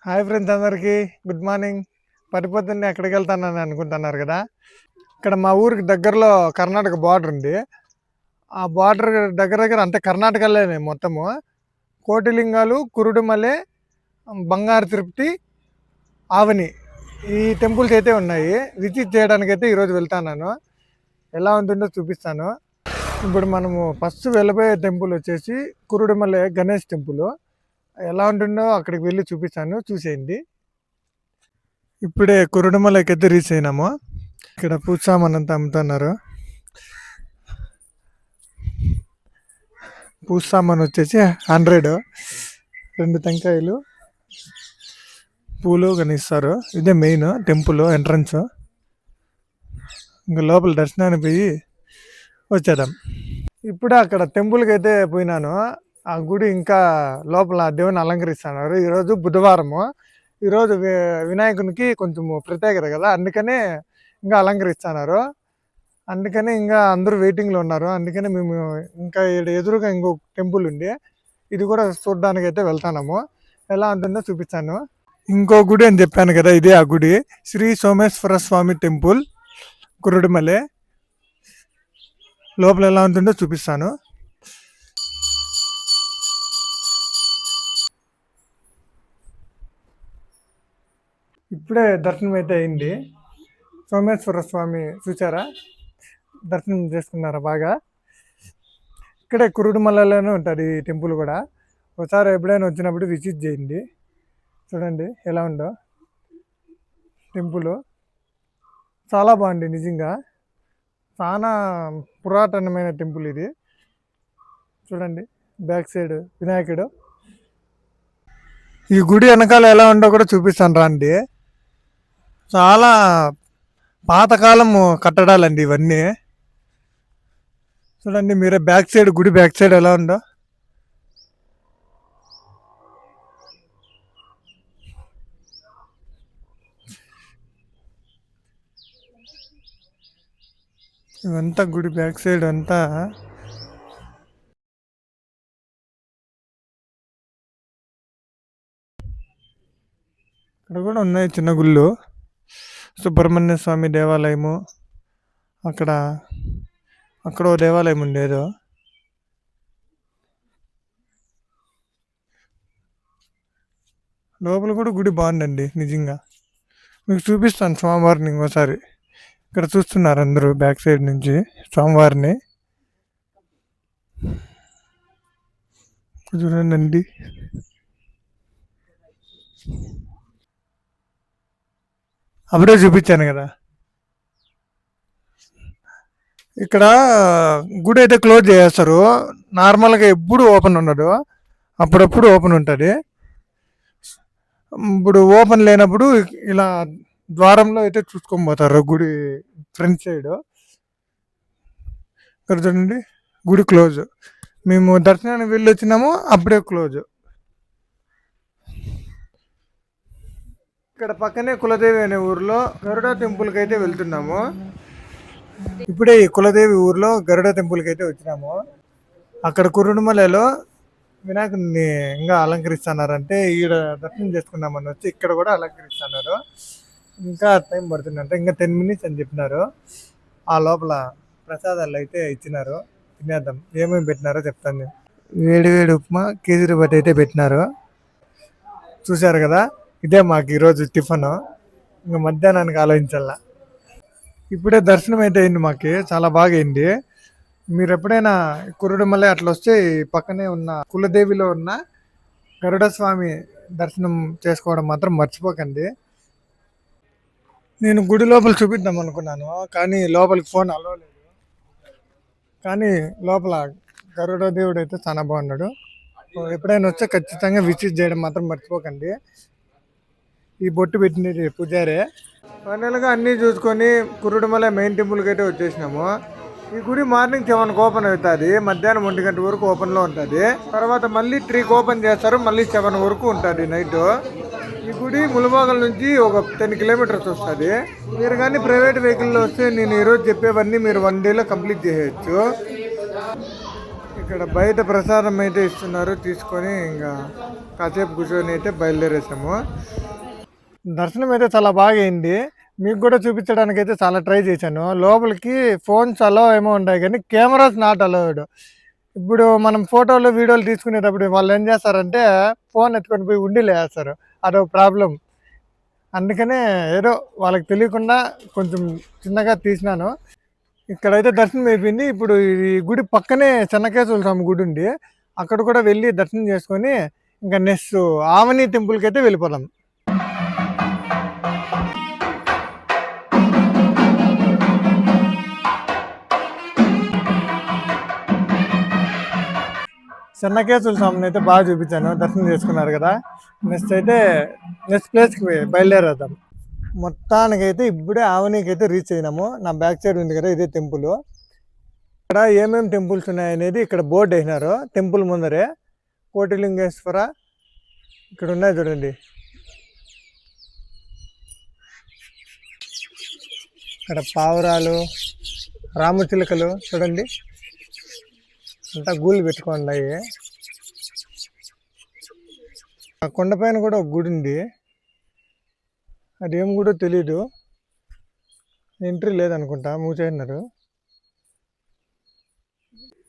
Hi friends అందరికీ good morning. పొద్దున్నే ఎక్కడికి వెళ్తానని అనుకుంటున్నారు కదా. ఇక్కడ మా ఊరికి దగ్గరలో కర్ణాటక బార్డర్ ఉంది. ఆ బార్డర్ దగ్గర దగ్గర అంటే కర్ణాటకలోనే మొత్తము కోటిలింగాలు, కురుడుమలై, బంగారు తిరుపతి, ఆవని ఈ టెంపుల్స్ అయితే ఉన్నాయి. విజిట్ చేయడానికి అయితే ఈరోజు వెళ్తాను. ఎలా ఉంటుందో చూపిస్తాను. ఇప్పుడు మనము ఫస్ట్ వెళ్ళబోయే టెంపుల్ వచ్చేసి కురుడుమలై గణేష్ టెంపుల్. ఎలా ఉంటుందో అక్కడికి వెళ్ళి చూపిస్తాను, చూసేయండి. ఇప్పుడే కురుడుమలైకి అయితే రీచ్ అయినాము. ఇక్కడ పూజ సామాన్ అంతా అమ్ముతున్నారు. పూజ సామాన్ వచ్చేసి 100, 2 టెంకాయలు, పూలు కనిస్తారు. ఇదే మెయిన్ టెంపుల్ ఎంట్రన్స్. ఇంకా లోపల దర్శనానికి పోయి వచ్చేద్దాం. ఇప్పుడే అక్కడ టెంపుల్కి అయితే పోయినాను. ఆ గుడి ఇంకా లోపల దేవుని అలంకరిస్తున్నారు. ఈరోజు బుధవారము. ఈరోజు వినాయకునికి కొంచెం ప్రత్యేకత కదా, అందుకనే ఇంకా అలంకరిస్తున్నారు. అందుకని ఇంకా అందరూ వెయిటింగ్లో ఉన్నారు. అందుకని మేము ఇంకా ఎదురుగా ఇంకో టెంపుల్ ఉంది, ఇది కూడా చూడడానికి అయితే వెళ్తున్నాము. ఎలా ఉంటుందో చూపిస్తాను. ఇంకో గుడి అని చెప్పాను కదా, ఇదే ఆ గుడి. శ్రీ సోమేశ్వర స్వామి టెంపుల్ కురుడుమలై. లోపల ఎలా ఉంటుందో చూపిస్తాను. ఇప్పుడే దర్శనం అయితే అయింది. సోమేశ్వర స్వామి చూసారా, దర్శనం చేసుకున్నారా బాగా. ఇక్కడే కురుడుమలైలోనే ఉంటుంది ఈ టెంపుల్ కూడా. ఒకసారి ఎప్పుడైనా వచ్చినప్పుడు విజిట్ చేయండి. చూడండి ఎలా ఉందో టెంపుల్. చాలా బాగుంది నిజంగా. చాలా పురాతనమైన టెంపుల్ ఇది. చూడండి బ్యాక్ సైడ్ వినాయకుడు. ఈ గుడి వెనకాల ఎలా ఉందో కూడా చూపిస్తాను రండి. చాలా పాతకాలం కట్టడాలండి ఇవన్నీ. చూడండి మీరే బ్యాక్ సైడ్, గుడి బ్యాక్ సైడ్ ఎలా ఉందో. ఇవంతా గుడి బ్యాక్ సైడ్ అంతా. ఇక్కడ కూడా ఉన్నాయి చిన్న గుళ్ళు. సుబ్రహ్మణ్య స్వామి దేవాలయము, అక్కడ అక్కడ ఓ దేవాలయం ఉండేదో. లోపల కూడా గుడి బాగుందండి నిజంగా. మీకు చూపిస్తాను స్వామివారిని ఇంకోసారి. ఇక్కడ చూస్తున్నారు అందరూ బ్యాక్ సైడ్ నుంచి స్వామివారిని. చూడండి. అప్పుడే చూపించాను కదా. ఇక్కడ గుడి అయితే క్లోజ్ చేస్తారు. నార్మల్గా ఎప్పుడు ఓపెన్ ఉండదు, అప్పుడప్పుడు ఓపెన్ ఉంటుంది. ఇప్పుడు ఓపెన్ లేనప్పుడు ఇలా ద్వారంలో అయితే చూసుకొని పోతారు గుడి ఫ్రంట్ సైడ్. ఇక్కడ చూడండి గుడి క్లోజ్. మేము దర్శనానికి వెళ్ళి వచ్చినాము, అప్పుడే క్లోజ్. ఇక్కడ పక్కనే కులదేవి అనే ఊర్లో గరుడ టెంపుల్కి అయితే వెళ్తున్నాము. ఇప్పుడే ఈ కులదేవి ఊర్లో గరుడ టెంపుల్కి అయితే వచ్చినాము. అక్కడ కురుడుమలలో వినాయకుడిని ఇంకా అలంకరిస్తున్నారంటే ఈడ దర్శనం చేసుకున్నామని వచ్చి ఇక్కడ కూడా అలంకరిస్తున్నారు. ఇంకా టైం పడుతుందంటే ఇంకా 10 minutes అని చెప్పినారు. ఆ లోపల ప్రసాదాలు అయితే ఇచ్చినారు, తినేద్దాం. ఏమేమి పెట్టినారో చెప్తాను. వేడి వేడి ఉప్మా, కేసరి బట్టి అయితే పెట్టినారు. చూశారు కదా, ఇదే మాకు ఈరోజు టిఫన్. ఇంకా మధ్యాహ్నానికి ఆలోచించాల. ఇప్పుడే దర్శనం అయితే అయింది మాకు, చాలా బాగా అయింది. మీరు ఎప్పుడైనా కురుడుమలై అట్లా వస్తే పక్కనే ఉన్న కులదేవిలో ఉన్న గరుడ స్వామి దర్శనం చేసుకోవడం మాత్రం మర్చిపోకండి. నేను గుడి లోపల చూపిద్దాం అనుకున్నాను, కానీ లోపలికి ఫోన్ అలో లేదు. కానీ లోపల గరుడ దేవుడు అయితే చాలా బాగున్నాడు. ఎప్పుడైనా వస్తే ఖచ్చితంగా విజిట్ చేయడం మాత్రం మర్చిపోకండి. ఈ బొట్టు పెట్టినది పూజారే. ఫైనల్గా అన్నీ చూసుకొని కురుడుమలై మెయిన్ టెంపుల్కి అయితే వచ్చేసినాము. ఈ గుడి మార్నింగ్ 7కి ఓపెన్ అవుతుంది, మధ్యాహ్నం 1 గంట వరకు ఓపెన్లో ఉంటుంది. తర్వాత మళ్ళీ 3కి ఓపెన్ చేస్తారు, మళ్ళీ 7 వరకు ఉంటుంది నైట్. ఈ గుడి ములబాగల్ నుంచి ఒక 10 kilometers వస్తుంది. మీరు కానీ ప్రైవేట్ వెహికల్లో వస్తే నేను ఈరోజు చెప్పేవన్నీ మీరు 1 dayలో కంప్లీట్ చేయవచ్చు. ఇక్కడ బయట ప్రసాదం అయితే ఇస్తున్నారు, తీసుకొని ఇంకా కాసేపు కూర్చొని అయితే బయలుదేరేసాము. దర్శనం అయితే చాలా బాగా అయింది. మీకు కూడా చూపించడానికి అయితే చాలా ట్రై చేశాను. లోపలికి ఫోన్స్ అలో ఏమో ఉంటాయి కానీ కెమెరాస్ నాట్ అలౌడ్. ఇప్పుడు మనం ఫోటోలు వీడియోలు తీసుకునేటప్పుడు వాళ్ళు ఏం చేస్తారంటే ఫోన్ ఎత్తుకొని పోయి ఉండిలో వేస్తారు. అదొక ప్రాబ్లం. అందుకనే ఏదో వాళ్ళకి తెలియకుండా కొంచెం చిన్నగా తీసినాను. ఇక్కడైతే దర్శనం అయిపోయింది. ఇప్పుడు ఈ గుడి పక్కనే చెన్నకేశ్వర స్వామి గుడి ఉంది. అక్కడ కూడా వెళ్ళి దర్శనం చేసుకొని ఇంకా నెక్స్ట్ ఆవని టెంపుల్కి అయితే వెళ్ళిపోదాం. చెన్నకేశ్వర స్వామిని అయితే బాగా చూపించాను, దర్శనం చేసుకున్నారు కదా. నెక్స్ట్ ప్లేస్కి బయలుదేరేద్దాం. మొత్తానికైతే ఇప్పుడే ఆవనికి అయితే రీచ్ అయినాము. నా బ్యాక్ సైడ్ ఉంది కదా, ఇదే టెంపుల్. ఇక్కడ ఏమేమి టెంపుల్స్ ఉన్నాయనేది ఇక్కడ బోర్డు వేసినారు టెంపుల్ ముందరే. కోటిలింగేశ్వర ఇక్కడ ఉన్నాయి చూడండి. ఇక్కడ పావురాలు, రామచిలుకలు చూడండి, అంతా గూళ్ళు పెట్టుకున్నాయి. ఆ కొండపైన కూడా ఒక గుడి ఉంది, అదేం కూడా తెలీదు, ఎంట్రీ లేదనుకుంటా, మూసేసినారు.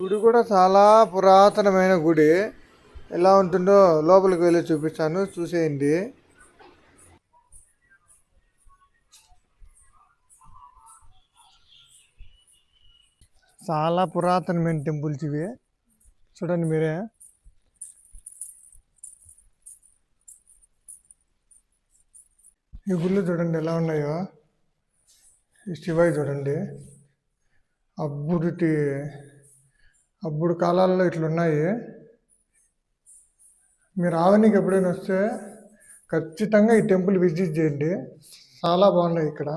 గుడి కూడా చాలా పురాతనమైన గుడి. ఎలా ఉంటుందో లోపలికి వెళ్ళి చూపిస్తాను, చూసేయండి. చాలా పురాతనమైన టెంపుల్స్ ఇవి, చూడండి మీరే. ఈ గుళ్ళు చూడండి ఎలా ఉన్నాయో. ఈ శివయ్య చూడండి, అప్పుడు కాలాల్లో ఇట్లున్నాయి. మీరు ఆవనికి ఎప్పుడైనా వస్తే ఖచ్చితంగా ఈ టెంపుల్ విజిట్ చేయండి, చాలా బాగున్నాయి. ఇక్కడ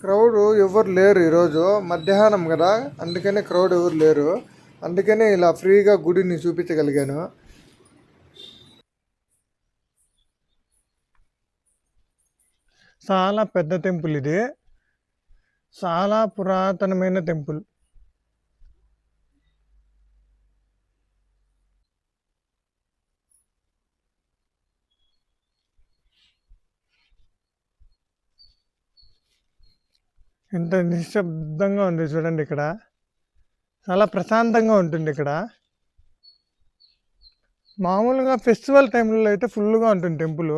క్రౌడ్ ఎవరు లేరు ఈరోజు, మధ్యాహ్నం కదా, అందుకనే క్రౌడ్ ఎవరు లేరు. అందుకనే ఇలా ఫ్రీగా గుడిని చూపించగలిగాను. చాలా పెద్ద టెంపుల్ ఇది, చాలా పురాతనమైన టెంపుల్. ఎంత నిశ్శబ్దంగా ఉంది చూడండి. ఇక్కడ చాలా ప్రశాంతంగా ఉంటుంది. ఇక్కడ మామూలుగా ఫెస్టివల్ టైంలో అయితే ఫుల్గా ఉంటుంది టెంపుల్,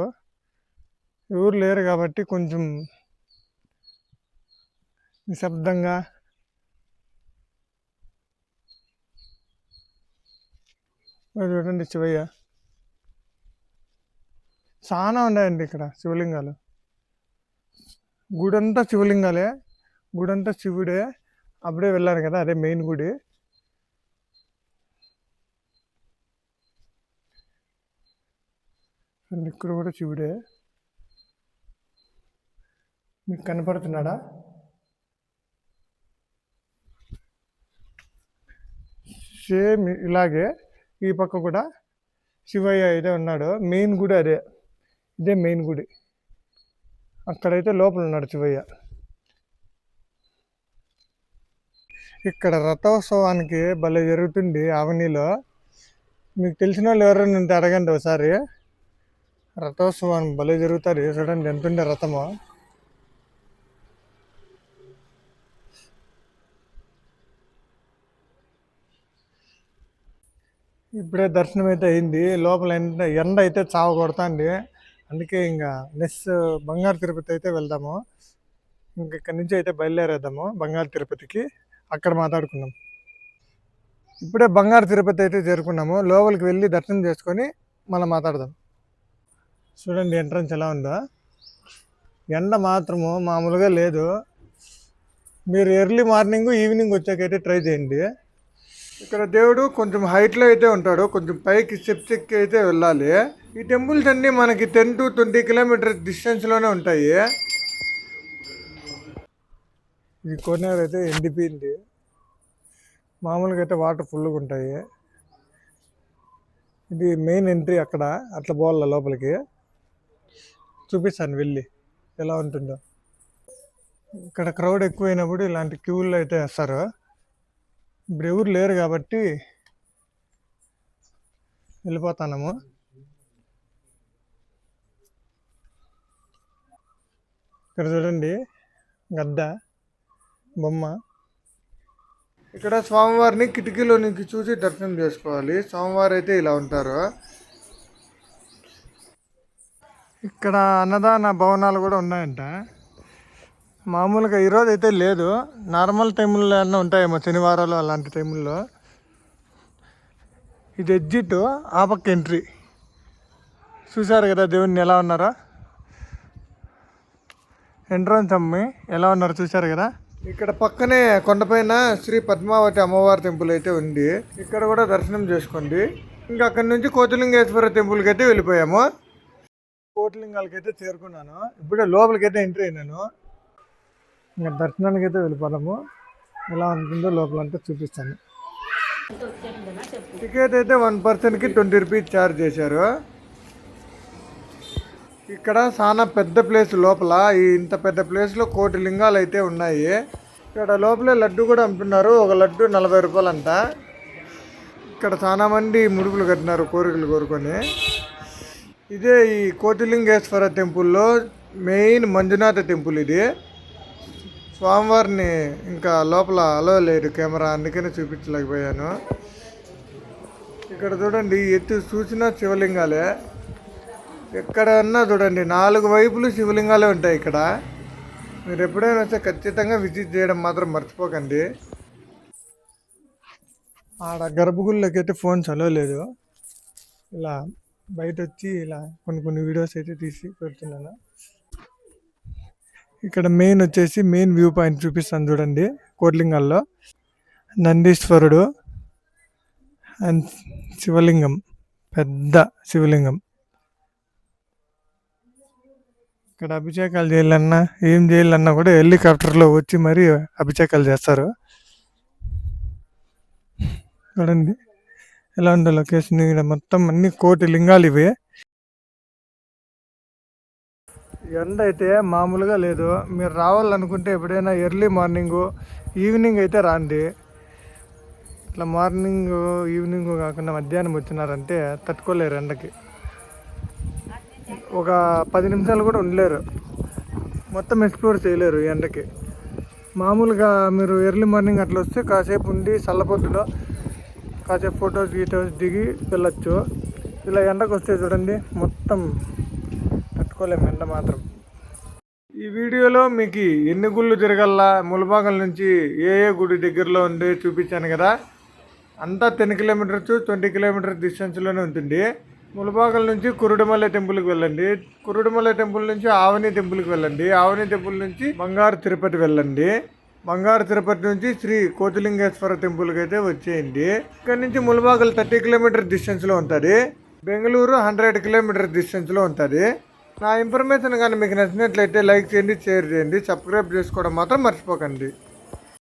ఎవరు లేరు కాబట్టి కొంచెం నిశ్శబ్దంగా. చూడండి శివయ్య, చాలా ఉన్నాయండి ఇక్కడ శివలింగాలు. గుడంతా శివలింగాలే, గుడంతా శివుడే. అప్పుడే వెళ్ళారు కదా, అదే మెయిన్ గుడి. ఇక్కడ కూడా శివుడే, మీకు కనపడుతున్నాడా? సేమ్ ఇలాగే ఈ పక్క కూడా శివయ్య అయితే ఉన్నాడు. మెయిన్ గుడి అదే, ఇదే మెయిన్ గుడి. అక్కడైతే లోపల ఉన్నాడు శివయ్య. ఇక్కడ రథోత్సవానికి భలే జరుగుతుంది ఆవనిలో. మీకు తెలిసిన వాళ్ళు ఎవరైనా ఉంటే అడగండి ఒకసారి. రథోత్సవానికి భలే జరుగుతుంది, చూడండి ఎంతుండే రథము. ఇప్పుడే దర్శనం అయితే అయింది. లోపల ఎండ అయితే చావ కొడుతుంది. అందుకే ఇంకా నెక్స్ట్ బంగారు తిరుపతి అయితే వెళ్దాము. ఇక్కడి నుంచి అయితే బయలుదేరేద్దాము బంగారు తిరుపతికి, అక్కడ మాట్లాడుకుందాం. ఇప్పుడే బంగారు తిరుపతి అయితే చేరుకున్నాము. లోపలికి వెళ్ళి దర్శనం చేసుకొని మళ్ళీ మాట్లాడదాం. చూడండి ఎంట్రన్స్ ఎలా ఉందో. ఎండ మాత్రము మామూలుగా లేదు. మీరు ఎర్లీ మార్నింగ్ ఈవినింగ్ వచ్చాకైతే ట్రై చేయండి. ఇక్కడ దేవుడు కొంచెం హైట్లో అయితే ఉంటాడు, కొంచెం పైకి స్టెప్స్ ఎక్కి అయితే వెళ్ళాలి. ఈ టెంపుల్స్ అన్నీ మనకి 10 to 20 కిలోమీటర్స్ డిస్టెన్స్లోనే ఉంటాయి. ఈ కోనేరు అయితే ఎండిపోయింది, మామూలుగా అయితే వాటర్ ఫుల్గా ఉంటాయి. ఇది మెయిన్ ఎంట్రీ, అక్కడ అట్లా పోవాల లోపలికి. చూపిస్తాను వెళ్ళి ఎలా ఉంటుందో. ఇక్కడ క్రౌడ్ ఎక్కువైనప్పుడు ఇలాంటి క్యూల్లో అయితే వేస్తారు. ఇప్పుడు ఎవరు లేరు కాబట్టి వెళ్ళిపోతున్నాము. ఇక్కడ చూడండి గద్ద బొమ్మ. ఇక్కడ స్వామివారిని కిటికీలో నుంచి చూసి దర్శనం చేసుకోవాలి. స్వామివారు అయితే ఇలా ఉంటారు. ఇక్కడ అన్నదాన భవనాలు కూడా ఉన్నాయంట. మామూలుగా ఈరోజు అయితే లేదు, నార్మల్ టైముల్లో అన్నీ ఉంటాయేమో, శనివారాలు అలాంటి టైముల్లో. ఇది ఎగ్జిట్, ఆ పక్క ఎంట్రీ. చూసారు కదా దేవుణ్ణి ఎలా ఉన్నారో, ఎంట్రన్స్ అమ్మి ఎలా ఉన్నారు చూసారు కదా. ఇక్కడ పక్కనే కొండపైన శ్రీ పద్మావతి అమ్మవారి టెంపుల్ అయితే ఉంది. ఇక్కడ కూడా దర్శనం చేసుకోండి. ఇంకా అక్కడి నుంచి కోటిలింగేశ్వర టెంపుల్కి అయితే వెళ్ళిపోయాము. కోటిలింగాలకి అయితే చేరుకున్నాను. ఇప్పుడే లోపలికైతే ఎంట్రీ అయినాను. ఇంకా దర్శనానికి అయితే వెళ్ళిపోదాము. ఎలా ఉంటుందో లోపలంతా చూపిస్తాను. టికెట్ అయితే 1 పర్సన్కి 20 రూపీస్ ఛార్జ్ చేశారు. ఇక్కడ చాలా పెద్ద ప్లేస్ లోపల. ఇంత పెద్ద ప్లేస్లో కోటి లింగాలు అయితే ఉన్నాయి. ఇక్కడ లోపలే లడ్డు కూడా అమ్ముతున్నారు. ఒక లడ్డు 40 రూపాయలు అంట. ఇక్కడ చాలా మంది ముడుపులు కట్టినారు కోరికలు కోరుకొని. ఇదే ఈ కోటిలింగేశ్వర టెంపుల్లో మెయిన్ మంజునాథ టెంపుల్ ఇది. స్వామివారిని ఇంకా లోపల అలో లేదు కెమెరా, అందుకనే చూపించలేకపోయాను. ఇక్కడ చూడండి, ఎత్తు చూసినా శివలింగాలే. ఎక్కడన్నా చూడండి 4 వైపులు శివలింగాలే ఉంటాయి ఇక్కడ. మీరు ఎప్పుడైనా వస్తే ఖచ్చితంగా విజిట్ చేయడం మాత్రం మర్చిపోకండి. ఆడ గర్భగుళ్ళకి అయితే ఫోన్ చదవలేదు. ఇలా బయట వచ్చి ఇలా కొన్ని వీడియోస్ అయితే తీసి పెడుతున్నాను. ఇక్కడ మెయిన్ వచ్చేసి మెయిన్ వ్యూ పాయింట్ చూపిస్తాను చూడండి. కోట్లింగాల్లో నందీశ్వరుడు అండ్ శివలింగం, పెద్ద శివలింగం. ఇక్కడ అభిషేకాలు చేయాలన్నా ఏం చేయాలన్నా కూడా హెలికాప్టర్లో వచ్చి మరీ అభిషేకాలు చేస్తారు. చూడండి ఎలా ఉందో లొకేషన్. ఇక్కడ మొత్తం అన్ని కోటి లింగాలు ఇవి. ఎండ అయితే మామూలుగా లేదు. మీరు రావాలనుకుంటే ఎప్పుడైనా ఎర్లీ మార్నింగు ఈవినింగ్ అయితే రాండి. ఇట్లా మార్నింగ్ ఈవినింగ్ కాకుండా మధ్యాహ్నం వచ్చినారంటే తట్టుకోలేరు ఎండకి. ఒక 10 నిమిషాలు కూడా ఉండలేరు, మొత్తం ఎక్స్ప్లోర్ చేయలేరు ఎండకి. మామూలుగా మీరు ఎర్లీ మార్నింగ్ అట్లా వస్తే కాసేపు ఉండి చల్లపొద్దులో కాసేపు ఫొటోస్ దిగి వెళ్ళొచ్చు. ఇలా ఎండకు వస్తే చూడండి మొత్తం తట్టుకోలేము ఎండ మాత్రం. ఈ వీడియోలో మీకు ఎన్ని గుళ్ళు తిరగల్లా, ములబాగల్ నుంచి ఏ గుడి దగ్గరలో ఉండి చూపించాను కదా. అంతా 10 కిలోమీటర్స్ 20 కిలోమీటర్స్ డిస్టెన్స్లోనే ఉంటుంది. ములబాగల్ నుంచి కురుడుమలై టెంపుల్కి వెళ్ళండి. కురుడుమలై టెంపుల్ నుంచి ఆవని టెంపుల్కి వెళ్ళండి. ఆవని టెంపుల్ నుంచి బంగారు తిరుపతి వెళ్ళండి. బంగారు తిరుపతి నుంచి శ్రీ కోటిలింగేశ్వర టెంపుల్కి అయితే వచ్చేయండి. ఇక్కడ నుంచి ములబాగల్ 30 కిలోమీటర్ డిస్టెన్స్లో ఉంటుంది. బెంగళూరు 100 కిలోమీటర్ డిస్టెన్స్లో ఉంటుంది. నా ఇన్ఫర్మేషన్ కానీ మీకు నచ్చినట్లయితే లైక్ చేయండి, షేర్ చేయండి, సబ్స్క్రైబ్ చేసుకోవడం మాత్రం మర్చిపోకండి.